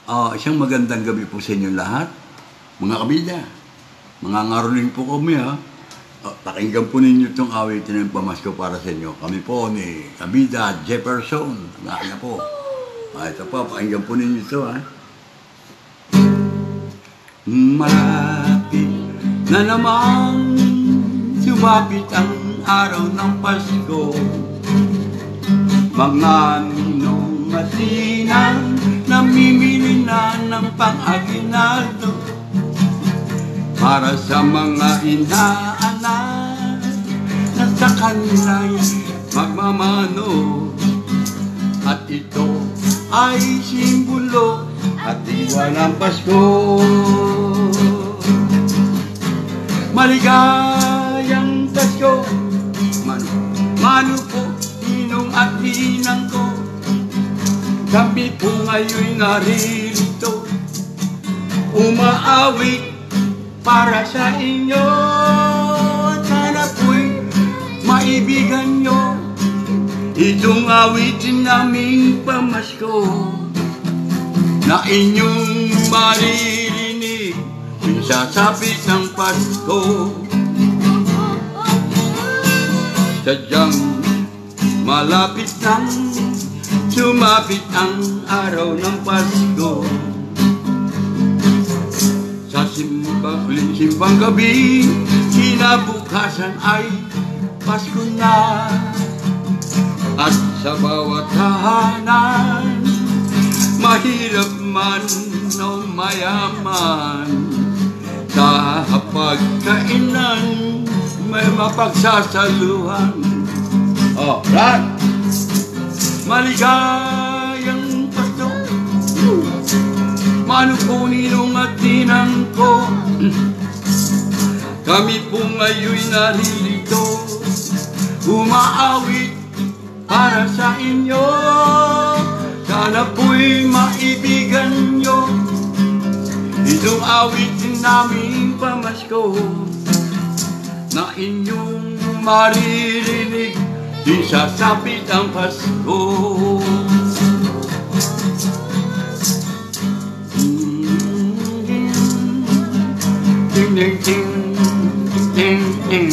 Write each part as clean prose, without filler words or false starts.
Isang magandang gabi po sa inyo lahat. Mga kabida, mga ngaroling po kami ha. Pakinggan po ninyo itong awitin ng pamasko para sa inyo. Kami po ni Kabida Jefferson. Nakakaya po. Ito po, pakinggan po ninyo ito ha. Malapit na namang sumapit ang araw ng Pasko. Mga ninong at ninang namimili na ng pang-aginaldo para sa mga inaanak na sa kanila'y magmamano. At ito ay simbolo at diwa ng Pasko. Maligayang Pasko, mano po, ninong at ninang ko. Kami po ngayon'y naririto, umaawit para sa inyo. Sana po'y maibigan nyo itong awitin naming pamasko, na inyong maririnig sasapit ng Pasko. Sadyang malapit nang sumapit ang araw ng Pasko. Sa simbang gabi, kinabukasan ay Pasko na. At sa bawat tahanan, mahirap man o mayaman, sa pagkainan may mapagsasaluhan. Right! Maligayang Pasko, mano po ninong at ninang ko. Kami po ngayon'y naririto, umaawit para sa inyo. Sana po'y maibigan nyo itong awitin naming pamasko, na inyong maririnig di sasapit ang Pasko. Ding ding ding ding ding ding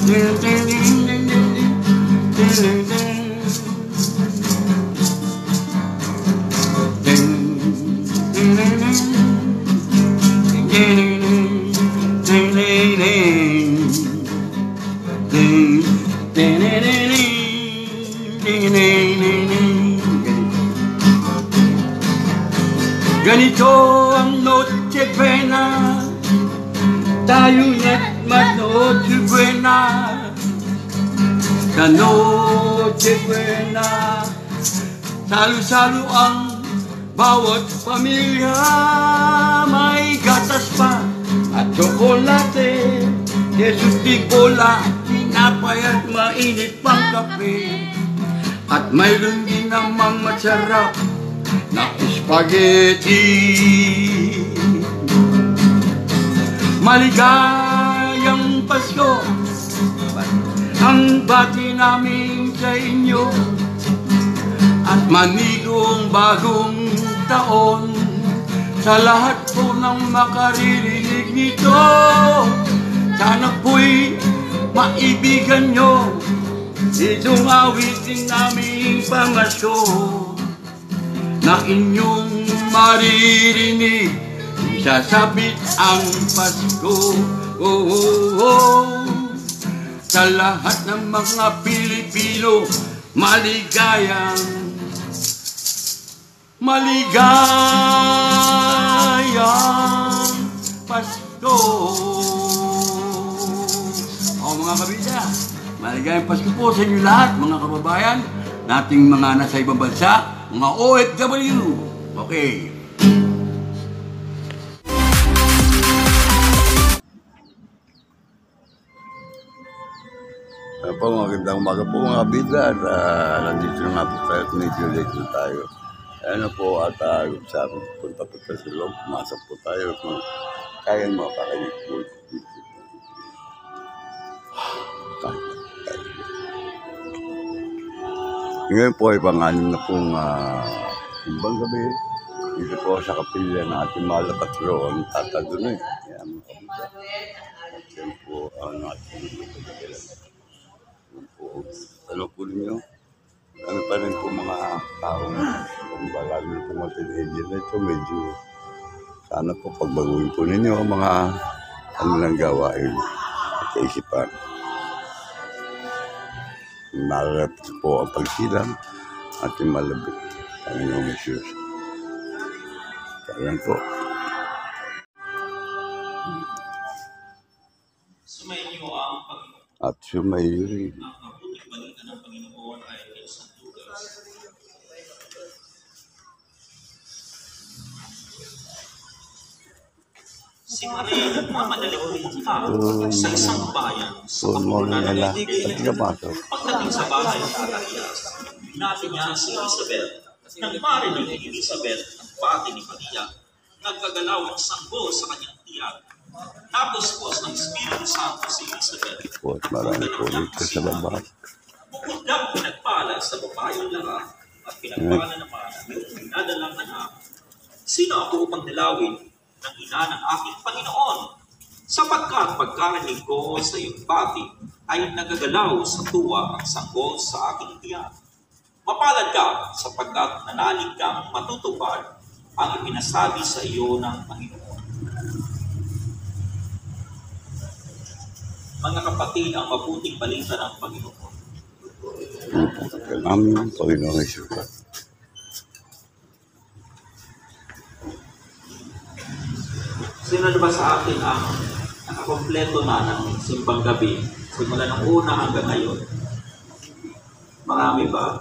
ding ding ding ding. Ganito ang Noche Buena, tayo na't mag-Noche Buena. Sa Noche Buena, salo-salo ang bawat pamilya. May gatas pa at tsokolate, Jesus di bola, tinapay at mainit pang kape. At mayroon din namang masarap na spaghetti. Maligayang Pasko ang bati namin sa inyo, at manigong bagong taon sa lahat po ng makaririnig nito. Sana po'y maibigan nyo itong awitin naming pamasko, na inyong maririnig sasapit ang Pasko. Sa lahat ng mga Pilipino, maligayang Pasko. Mga kabida, maligayang Pasko po sa inyo lahat, mga kababayan nating mga nasa ibang bansa, mga OFW. Okay. Magandang umaga po mga kabida. Nandito na nga po tayo at medyo late na tayo. Ano po at sabi, punta po tayo sa loob, pumasok po tayo kung kaya mga kakanig po. Ngayon po ay pang-anim na pong simbang gabi. Dito po sa kapilya ng ating mahal na patron, Tata Dunoy. Kaya mga kabisa. At yan po ang ating pagkakilan. Yan po. Tanong po ninyo. Ano pa rin po mga taong lalo na po mga tinahilya na ito. Medyo sana po pagbaguhin po ninyo ang mga lang gawain at kaisipan. Nararapit po ang pagsilang ating malabit. Panginoong Jesus. Kaya po. Sumainyo ang Panginoon. At sumayo rin. Ang mabuting balita ng Panginoon ay kay San Lucas. Si Maria nagmamadaling sa isang bayan sa pamunuan ng Pagdating sa bahay ng Zacarias, natin niya si Isabel. Nang marinig ni Isabel ang bati ni Maria, nagkagalaw ang sanggol sa kanyang tiyan. Napuspos ng Espiritu Santo si Isabel. Po at marami po dito sa baba. Bukod daw pinagpala sa babayong lahat at pinagpala naman ang pinadalang anak. Sino ako upang dalawin ng ina ng aking Panginoon? Sapagkat pagkarinig ko sa iyong bati ay nagagalaw sa tuwa ang sanggol sa aking tiyan. Mapalad ka sapagkat nanalig kang matutupad ang ipinasabi sa iyo ng Panginoon. Mga kapatid, ang mabuting balita ng Panginoon. Amin, Panginoong Jesus. Sino na ba sa atin ang nakakompleto na ng simbang gabi simula ng una hanggang ngayon? Marami ba?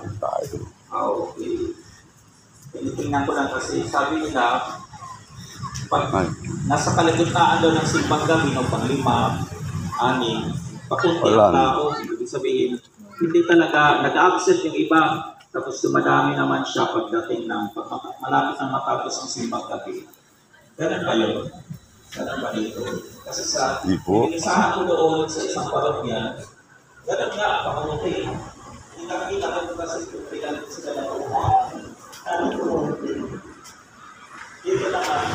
Okay. Tinitingnan ko lang kasi sabi nila pag nasa kalagitnaan daw ng simbang gabi ng panglima, anim, pakunti ang tao, ibig sabihin, hindi talaga nag-absent yung iba, tapos dumadami naman siya pagdating ng malapit ng matapos ang simbang gabi. Ganun ba yun? Ganun ba dito? Kasi sa inisahan ko doon sa isang parokya, ganun nga, pakunti. Nakikita ko kasi kung pilalit sila na umahan. Ano ko? Dito naman,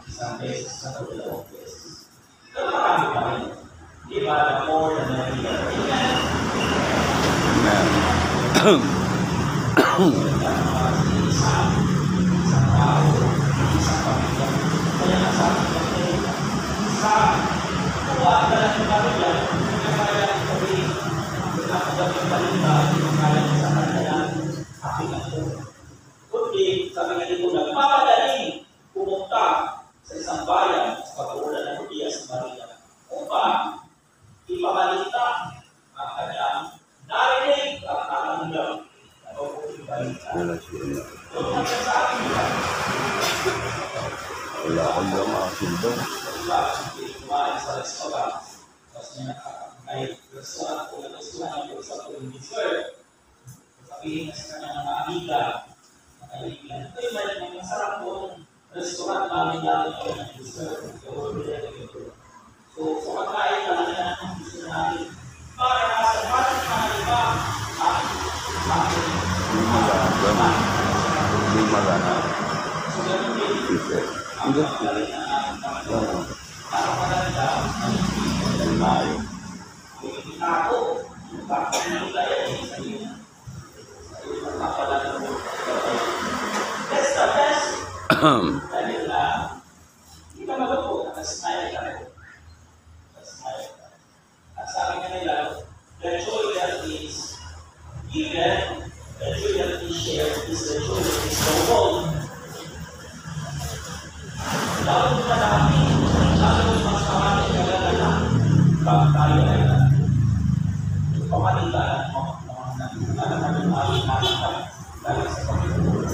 isang beses sa dalawang beses. Pero marami pa rin. Di ba na more than a year? Isang tao, isang pamilya. Kaya nasabi ko sa tuwa ka lang yung pamilya, kaya kaya ito rin. Pinapagap yung balita, pinapagap sa kanya, aking ako. Kundi, sabi nga dito, nagmamadali pumunta sa isang bayan sa pag-uulan ng Hudiya sa Maria upang ipabalita ang kanyang narinig at nakanggap na mabuting balita. Wala akong lang makasildo. Diba, kumain sa restaurant, tapos niya ay restaurant po sa pulong dessert. Sabihin na sa kanyang mga amiga, kaibigan, ito yung masarap po restaurant namin natin ko ng dessert. So, sa pagkain ka lang yan ang gusto natin. Para nasa batin mga iba, Hindi magana. so, ganun din. Ang pagkain na natin para maganda ang hindi tayo. Hindi ako, bakit nila yan sa iyo? Sa iyo magpapalala mo. That's the best. Dahil hindi ka malupo, nakasmile ka rin. Nakasmile ka. At sabi nga nila, the joy that is given, the joy that is shared, is the joy that is the whole. Lalo marami, lalo mas marami kagagala, pag tayo ay pamalitan mo, mga nakikita dahil sa Panginoon.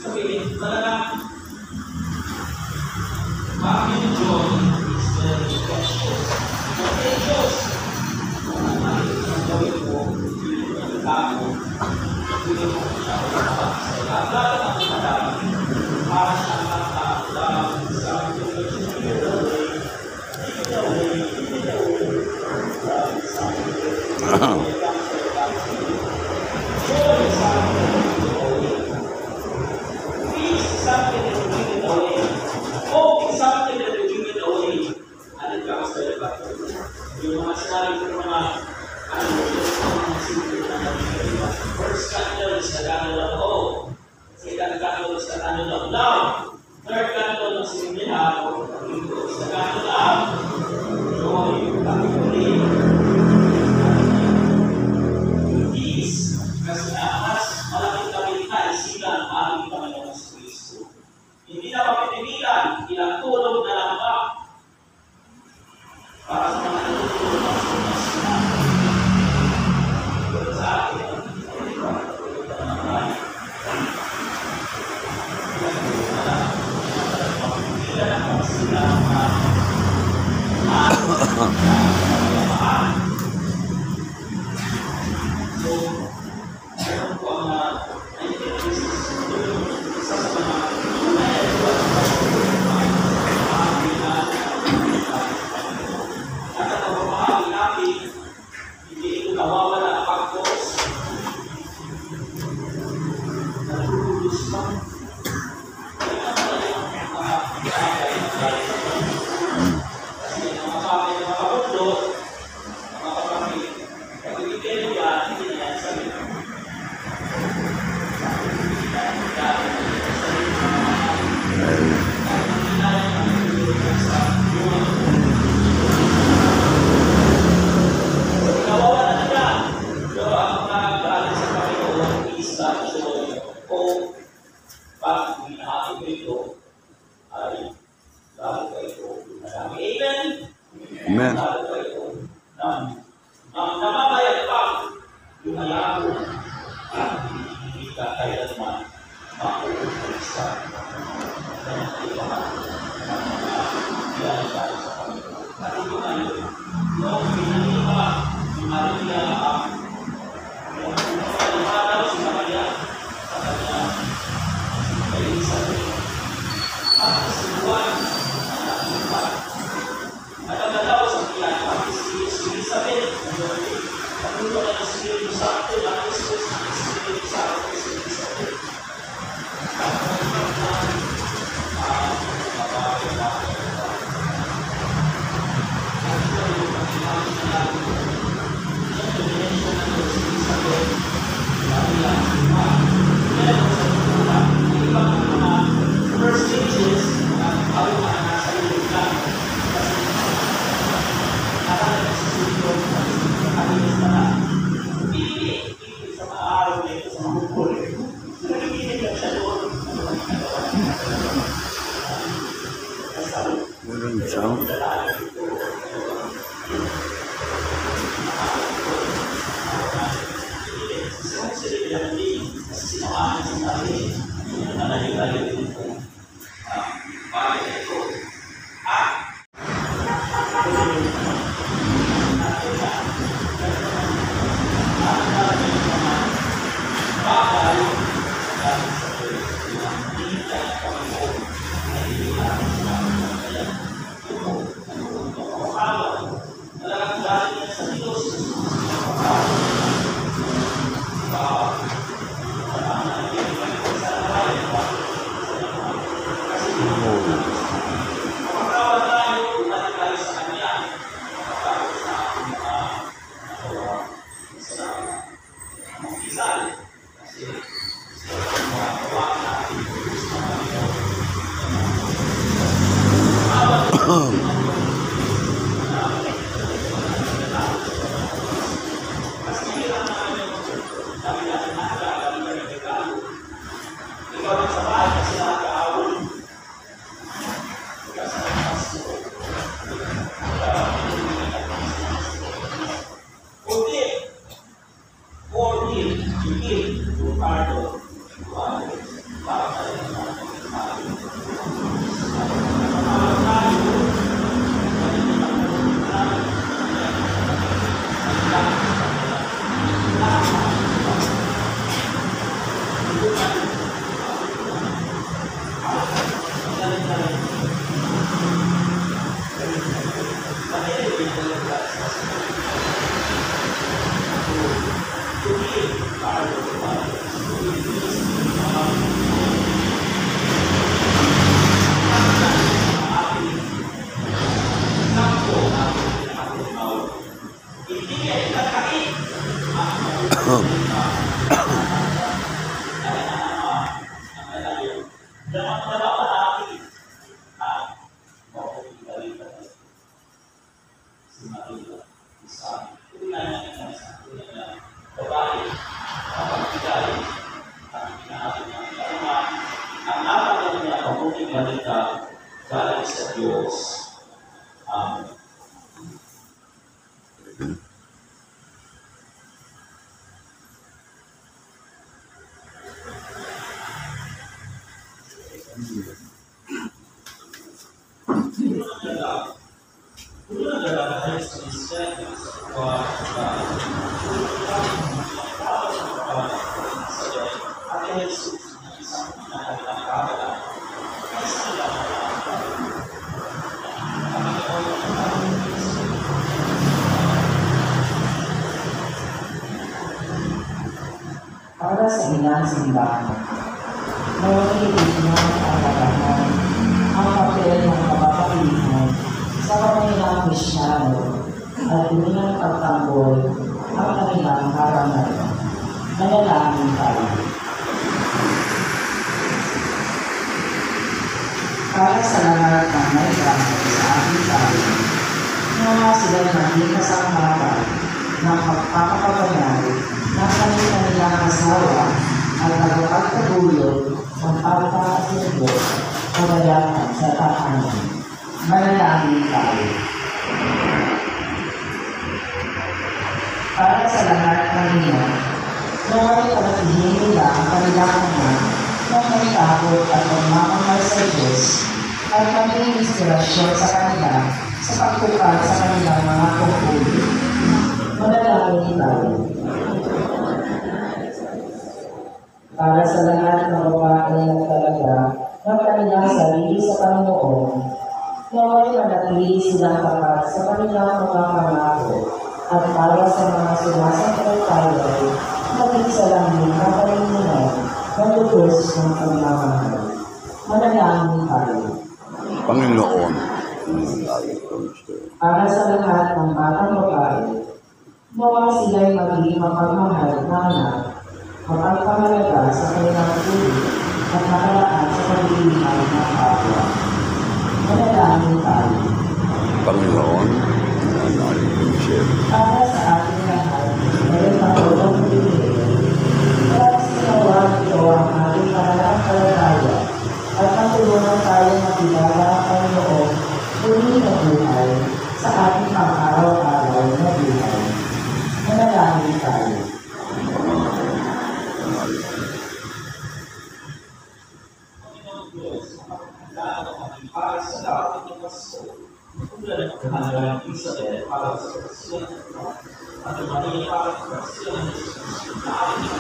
Sabihin, talaga, bakit mas malaking kabilitan sila ang aming Panginoon sa Kristo. Hindi na papipilian, ilang tulog na lang ba para sa mga natutulog na sa akin. Amen. Namamayag pa yung hayaan at hindi ka kailanman makukulisa ng ibahan ng mga ilalagay sa Panginoon. At ito ngayon, noong pinanima ni Maria yung pinapalimanan si Maria sa kanya kay Isabel at si Juan ang nakipat. At ang nalaw sa kiyan, pati si Isabel, ang ulo na ng Espiritu Santo, ang Espiritu Santo, si Isabel. At ang mga babae na at ito yung pagkinamin na natin. Yung dimension na si Isabel, Maria, yan ang sa pagkula. Ang ibang mga first stages, ang awang mga nasa ilig lang. Sa mga araw na ito, sa mga bukol, nagigilid lang siya doon. Walang sound. balita galing sa Diyos. Amen. Para sa ilang simbahan, nawagigit na ang kagahan ang papel ng kapapalitan sa kanilang Kristyano at kanilang pagtanggol ang kanilang karangalan. Manalangin tayo. Para sa lahat ng may gamit sa ating tayo, nawa sila naging kasamahan ng pagpapakabanal ng kanilang asawa at nagpapagpagulog ng pagpapasinubo o bayaran sa tahanan. Manalangin tayo. Para sa lahat ng ina, naway panatilihin nila ang kanilang anak ng may takot at pagmamahal sa Diyos at maging inspirasyon sa kanila sa pagtukal sa kanilang mga tungkulin. Manalangin tayo. Para sa lahat ng babae na talaga ng kanilang sarili sa Panginoon, naway manatili silang tapat sa kanilang mga pangako at para sa mga sumasampalataya, maging sa langit na kalinginan ng lubos ng pagmamahal. Manalangin tayo. Panginoon, lagi kong gusto. Para sa lahat ng batang babae, nawa sila'y magiging mapagmahal na anak, mapagpamalaga sa kanilang tuloy at makalaan sa paglilingay ng kapwa. Manalangin tayo. Panginoon, lagi kong gusto. Para sa ating lahat, ngayon ang ulong pinili, para sinawa ito ang ating pananampalataya at matulungan tayong makilala ang Panginoon muli na buhay sa ating pang-araw-araw na buhay. Manalangin tayo. Para sa lahat ng pasto, tulad ng kahalagang Isabel para sa Krisyan at Maria para sa Krisyan na Jesus na ating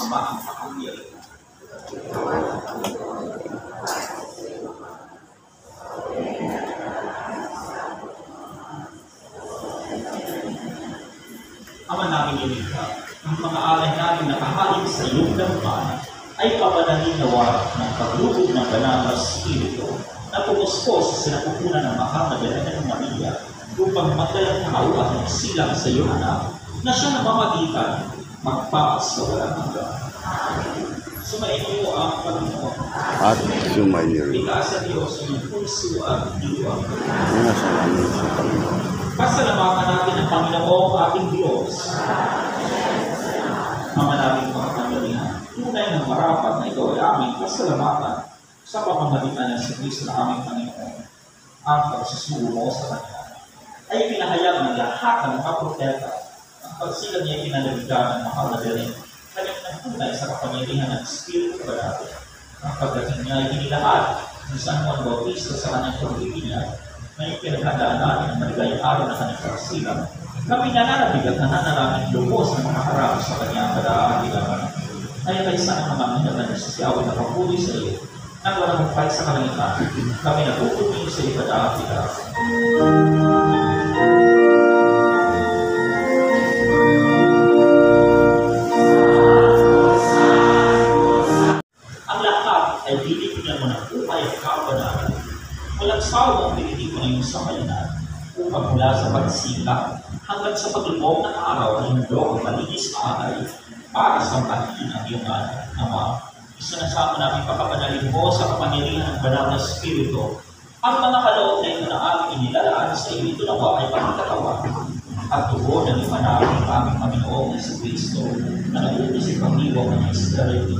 kasamaang makapangyarihan. Ama namin iligta, ang mga alay namin nakahain sa iyong dampan ay papanalin nawa ng paglubog ng banal na Espiritu na pumuspos sa sinapupunan ng Mahamagdalena ng Maria upang magdalang tao at magsilang sa iyong anak na siya na mamagitan magpapas sa walang hanggan. Sumayin niyo ang Panginoon. At sumayin rin. Ikaas sa Diyos ang puso at diwa. Nasalamin sa Panginoon. Pasalamatan natin ang Panginoong ating Diyos. Ama namin mga pamilya, tunay ng marapat na ito ay aming pasalamatan sa pamamagitan ng Kristo na aming Panginoon. Ang pagsusugo mo sa Kanya ay pinahayag ng lahat ng mga propeta. Ang pagsilang niya pinalabigan ng mahal na galing, kanyang nagtunay sa kapangyarihan ng Espiritu Banal. Ang pagdating niya ay hinilahad ng San Juan Bautista sa kanyang pagbibinyag na ipinaghandaan namin ang maligayang araw na kanyang pagsilang. Kami nananabig at nananalangin lubos ng mga harap sa kanyang kadaagilan. Ay kaysa ng mga minatan na sasiyawin na pagpuli sa iyo, nang walang magpahit sa kalangitan, kami napupunin sa iyo kadaagilan. Ang lahat ay binibigyan mo ng upay at kabanalan. Walang sawa ang binibigyan mo na yung samayanan upang mula sa pagsikat hanggang sa paglubog ng araw ay mundo ang malinis na aray para sa mahalin ang iyong anak, Ama. Isinasama namin pagkapanalin mo sa kapangyarihan ng banal na Espiritu. Ang mga kaloob na ito na aming inilalaan sa iyo, ito nawa ay pagkatawa at tubo ng imanapin ng aming Panginoong Jesucristo na nag-uusip ang iwang ng Espiritu.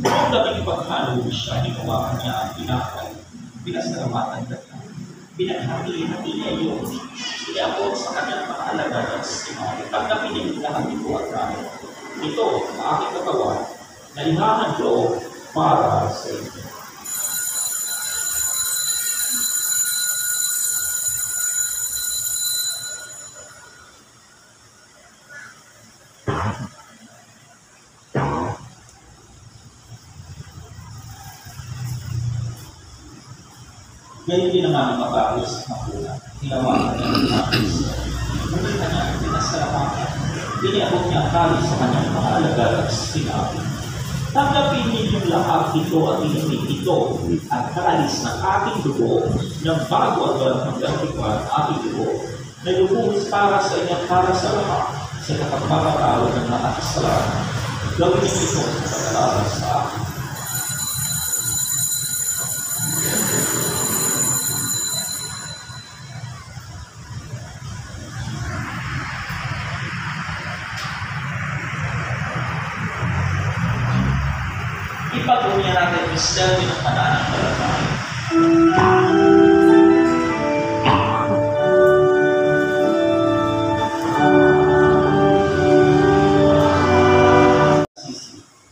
Noong labing paghalog siya, ginawa niya ang pinakay, pinasalamatan ka niya. Pinaghati-hati niya yun. Iniabot sa kanyang mga alagad at sinabi, pagkapin niyo lahat ito at kami. Ito, ang aking katawan, na inahandog para sa inyo. Ngayon din naman ang mag-aalis ng kulang. Hinawakan niya ang nais. Ngunit kanya ang pinasalamatan. Iniabot niya ang kalis sa kanyang mga alagad at sinabi, tanggapin ninyong lahat ito at inumin ito at kalis ng ating dugo ng bago at walang hanggang ating dugo na lubungis para sa inyo para sa lahat sa kapagpapatawad ng mga kasalanan. Gawin niyo ito sa pagkalaban sa akin. Ipag-uwi natin ang misteryo ng pananampalataya.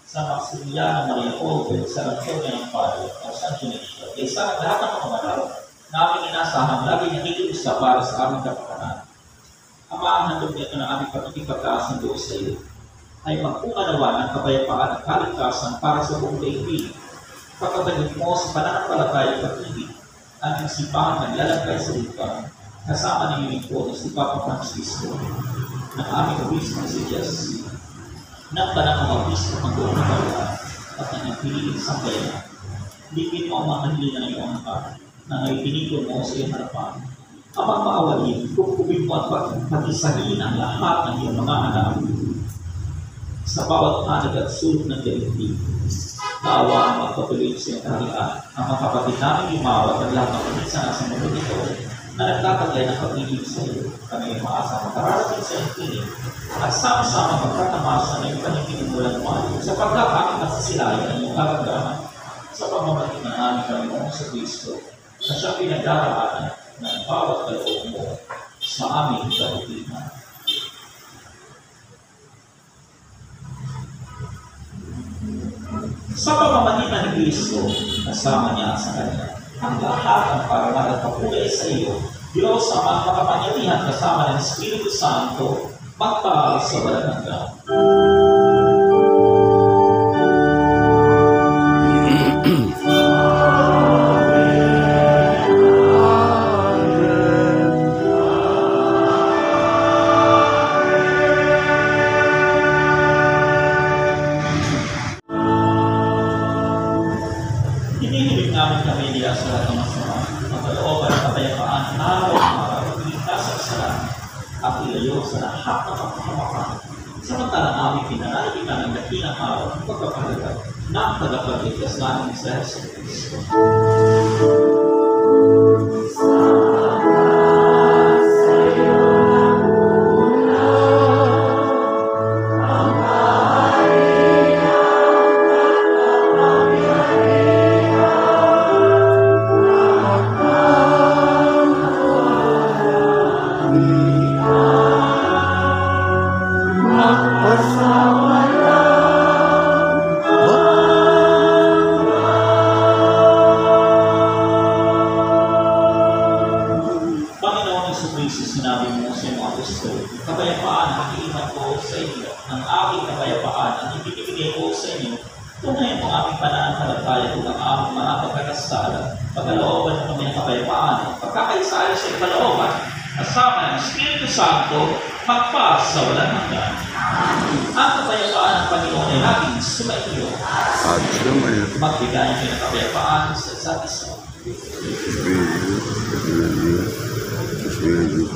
Sa Maximiliano Maria Colbert, sa Antonio ng Padre, at San Gionisio, kaysa lahat ng mga manalo, na aming inasahan, lagi nakikiusa para sa aming kapakanan. Ang maanghandog nito na aming pagkikipagkaas ng Diyos sa iyo ay magpunganawa ng kapayapaan at kaligtasan para sa buong daigdig. Pagkatagin mo sa pananampalataya at pag-ibig, ang simbahan naglalagay sa lupa, kasama ng lingkod na si Papa Francisco, ng aming obispo si Jesse, ng tanang mga obispo ng buong kabayan at ng nagpiliin sa bayan. Ligin mo ang mga hilingan ng iyong anak na ngayon pinigil mo sa iyong harapan. Amang maawalin, kukubin mo at pagkisahin ang lahat ng iyong mga anak sa bawat anak at sulok ng daigdig. Naawa ang magpatuloy sa iyong kaharian. Ang mga kapatid namin lumawat at lahat ng pagkisa na sa mundo nito na nagtatagay ng pag-ibig sa iyo. Kami ay maasang makararating sa iyong piling at sama-sama magkatamasa ng iyong panipinimulang mali sa pagkakakit at sisilayan ng iyong karagdaman sa pamamagitan ng aming Panginoong sa Kristo na siya pinagdaraanan ng bawat kaloob mo sa aming kabutihan. Sa pamamagitan ni Kristo, kasama niya sa Kanya, ang lahat ng parangal at papulay sa iyo, Diyos ang mga makapangyarihan kasama ng Espiritu Santo, magpaal sa walang hanggan. sa lahat ng masama, magkalooban at kapayapaan, araw-araw, iligtasan sa lahat, at ilayo sa lahat ng kapahamakan. Samantalang aming pinanalibigan ng dakilang araw ng pagpapahalaga ng tagapagligtas namin sa Jesus Cristo. Panginoong Jesucristo, sinabi mo sa iyong apostol, kapayapaan ang iiwan ko sa inyo, ang aking kapayapaan ang ibibigay ko sa inyo, tunayan mo aming pananampalataya kung ang aming mga pagkakasala, pagkalooban kami ng kapayapaan, pagkakaisaya sa ikalooban, kasama ng Espiritu Santo, magpasa walang hanggan. Ang kapayapaan ng Panginoon ay laging sumaiyo. At sumayo. Magbigay kayo ng kapayapaan sa isa't isa. Espiritu.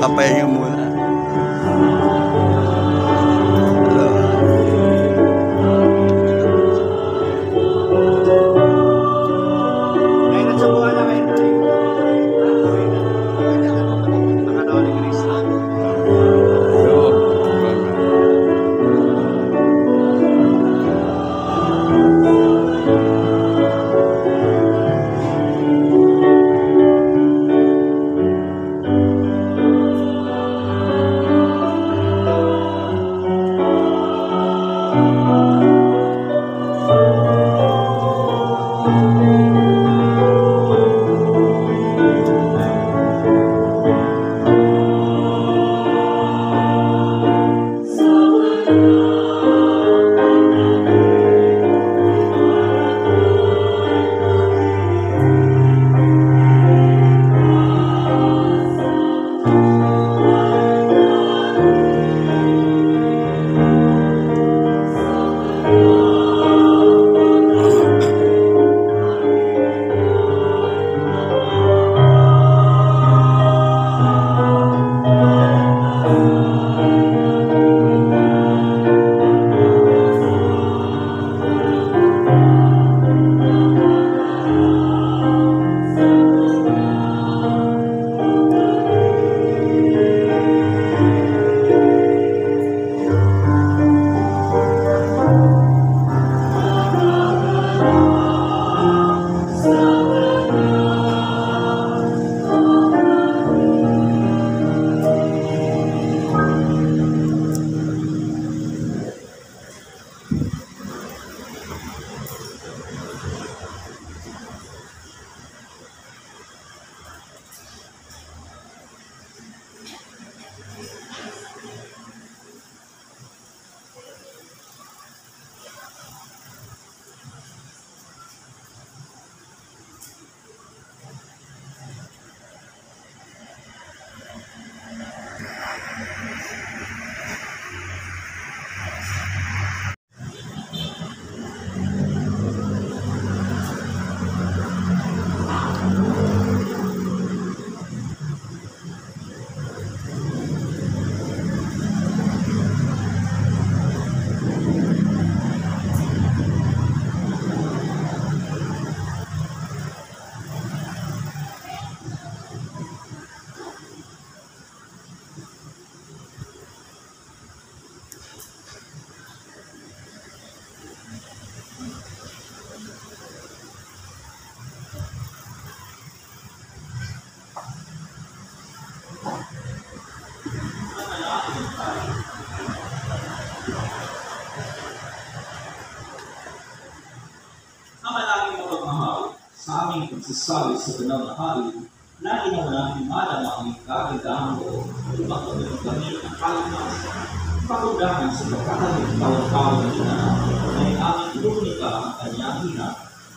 Papahinga muna. nagsasabi sa ganang na halin, lagi naman namin malam ang aming kagagahan ko, upang kami magkamit ng kalikasan. Pakundahan sa pagkakalit taon-taon na ginanap, ay aming inunika ang kanyang hina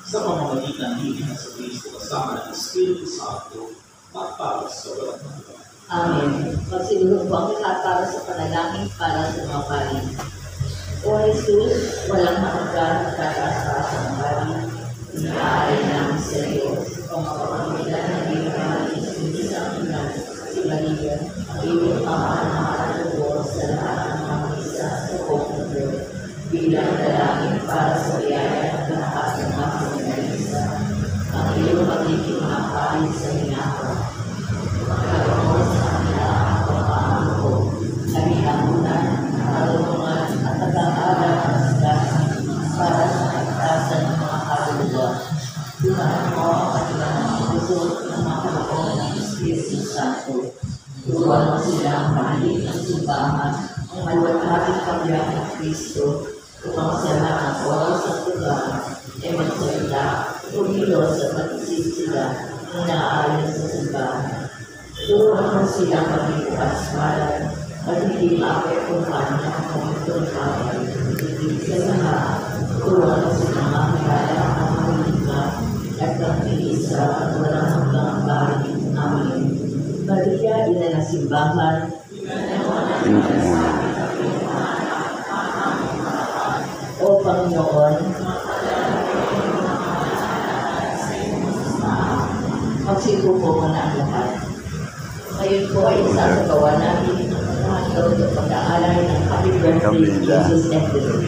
sa pamamagitan ni sa Kristo kasama ng Espiritu Santo at para sa walang hanggan. Amen. Magsiguro po ang lahat para sa panalangin para sa mga pari. O Jesus, walang makagana at kataas-taas ang pari. Inaari namin sa Diyos, o makapamilan na hindi kamalis, hindi sa amin si Maria, ang iyong ama na makalubos sa lahat ng mga isa sa buong mundo, bilang dalangin para sa biyaya at lahat ng mga pinalisa, ang iyong magiging mga pari sa hinako. Magkaroon sa kanila ang pagpapaan ko, nabihangunan, karunungan at nag-aaral ng sigasan para sa kaligtasan ng mga kaluluwa. Tumaan mo ang kanilang mga puso ng mga kalooban ng Espiritu Santo. Turuan mo silang mahalin ang simbahan, ang maluwalhating pagbiyak ng Kristo, upang sa lahat ng oras at lugar ay magsalita, kumilos at mag-isip sila ng naaayon sa simbahan. Turuan mo silang maging asmaran at hindi maapektuhan ng pamutong kapal. Sa lahat, turuan mo silang makilala ang mahiligma at ang iisa at walang hanggang bahay namin. Maria, ina ng simbahan, O Panginoon, magsikupo mo na ang lahat. Ngayon po ay isasagawa namin ang mga ito sa pag-aalay ng Happy Birthday, Jesus Emperor.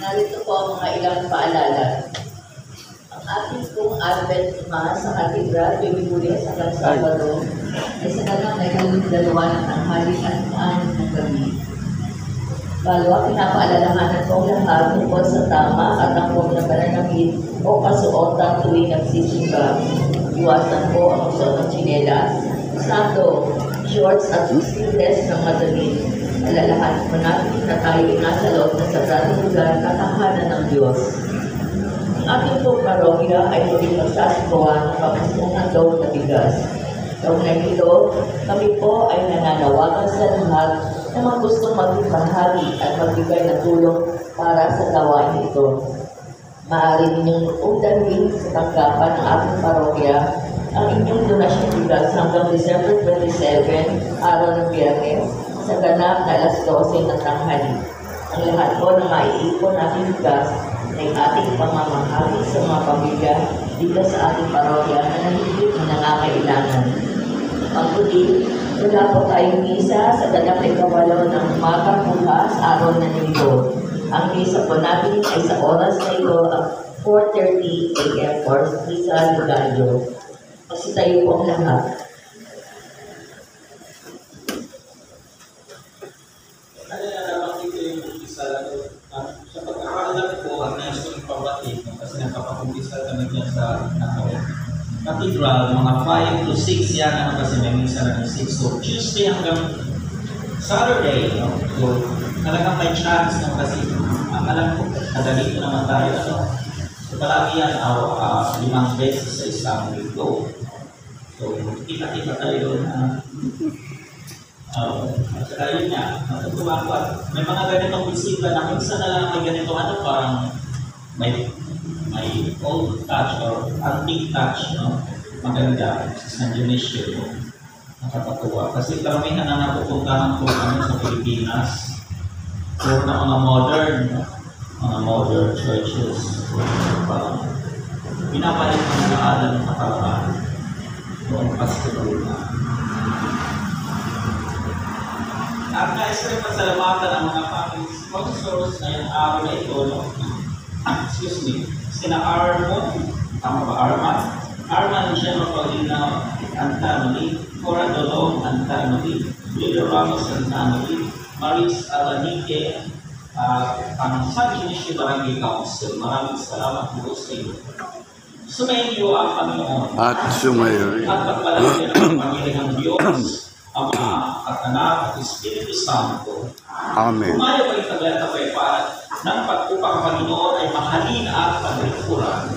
Narito po ang mga ilang paalala. Ang ating pong Advent Mass sa Katedral, Bibigulia sa San Salvador, ay sa kanang naging 2 ng tanghali at 6 ng gabi. Balwa, pinapaalalahanan po ang lahat tungkol sa tama at angkop na pananamit o kasuotan tuwing nagsisimba. Iwasan po ang suot ng tsinelas, sando, shorts at sleeveless ng madamit. Alalahanin po natin na tayo nasa loob ng sagradong lugar na tahanan ng Diyos. Ang ating pong parokya ay muling magsasagawa ng pagkasungan daw na bigas. Kaugnay nito, kami po ay nananawagan sa lahat na mga gustong maging bahagi at magbigay ng tulong para sa gawain ito. Maaari ninyong udalhin sa tanggapan ng ating parokya ang inyong donasyon bigas hanggang December 27, araw ng Biyernes, sa ganap na alas 12 ng tanghali. Ang lahat po na maiipon natin bigas ay ating pamamahagi sa mga pamilya dito sa ating parokya na nahigit na nangangailangan. Pagkutin, wala po tayong misa sa ganap na ikawalo ng umaga bukas, araw na linggo. Ang misa po natin ay sa oras na ito at 4:30 a.m. for Misa Ligario. Kasi tayo po ang lahat. Sa pagkakaalam ko, ang nasa yung pabatid, kasi nagpapakumpisa kami dyan sa Cathedral, mga 5 to 6 yan, kasi may misa na ng 6. So, Tuesday hanggang Saturday, so, talagang may chance, kasi ang alam ko, nadalito naman tayo, so, palagi yan, 5 beses sa isang linggo. So, kita-kita tayo at saka yun nga, may mga ganitong bisita na kung saan na lang may ganito, parang may old touch or antique touch, maganda, sa Indonesia, nakakatuwa. Kasi karamihan na napupuntahan ko sa Pilipinas, puro na mga modern churches, parang binabalik ang alaala ng nakaraan. Noong Pasko na. At nais ko rin pasalamatan ang mga family sponsors na yung araw na ito, no? Excuse me, sina Armon, tama ba Arman? Arman Gemma Paulina Antanoli, Cora Dolong Antanoli, Lilo Ramos Antanoli, Maris Alanique, ang San Inicio Barangay Council. Maraming salamat po sa iyo. Sumayo ang Panginoon. At sumayo. At pagpalagyan ng Panginoon ng Diyos, Ama at Anak at Espiritu Santo. Amen. Umayo kayo taglay-tapaypaan ng pagpupang Panginoon ay mahalin at paglikuran.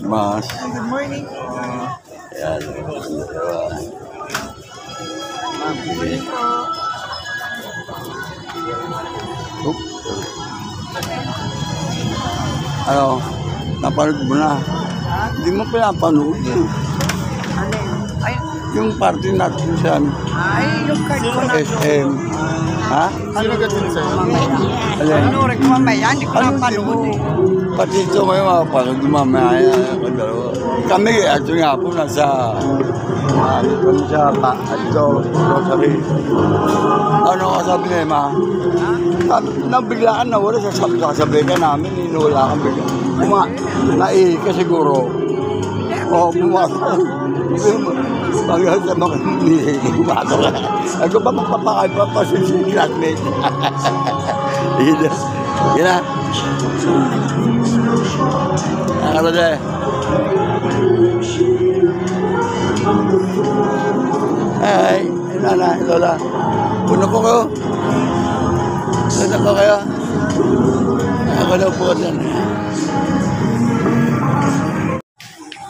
Mas. Good morning. Ayan. Good morning po. Ano? Napanood mo na? Hindi mo pinapanood yun. Ay, Yung party natin sa yung card ko na. SM. Ha? Sino ka din sa'yo? Alin? Ano, ko mamaya, hindi ko napanood. Pati ito ngayon makapanood mamaya. Kami, ito nga po nasa kami sa ito, grocery. Ano ka sabi niya, ma? Nabiglaan na wala, sasabi ka namin, inula kang bigla. Naihi ka siguro. O, pumasok. Pagkat sa mga pumasok ka. Ako ba magpapakay pa pa si classmate? Yun na. Ano na? Ay, nana, lola. Puno ko kayo. Puno ko kayo. Ako na po dyan.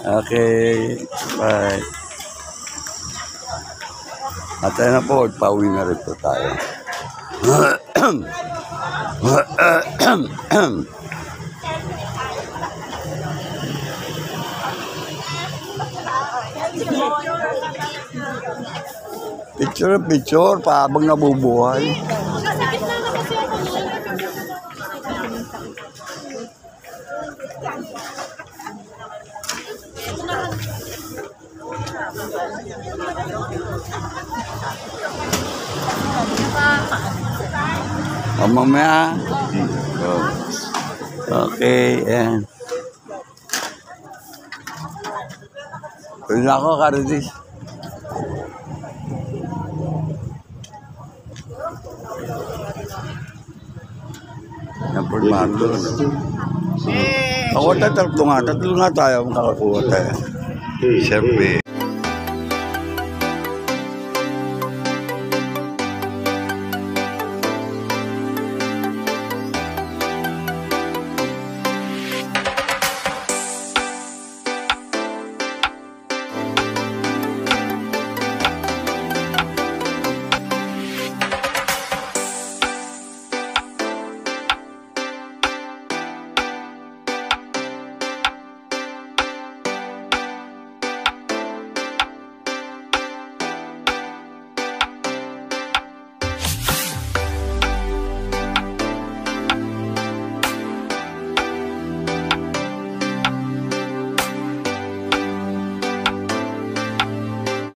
Okay, bye. At ayun na po, pauwi na rin po tayo. Picture, pa habang nabubuhay. Mamaya. Okay, and wala ako, Karadis. Yan po, Marlo. Ako tatlo nga tayo, makakakuha tayo. Siyempre.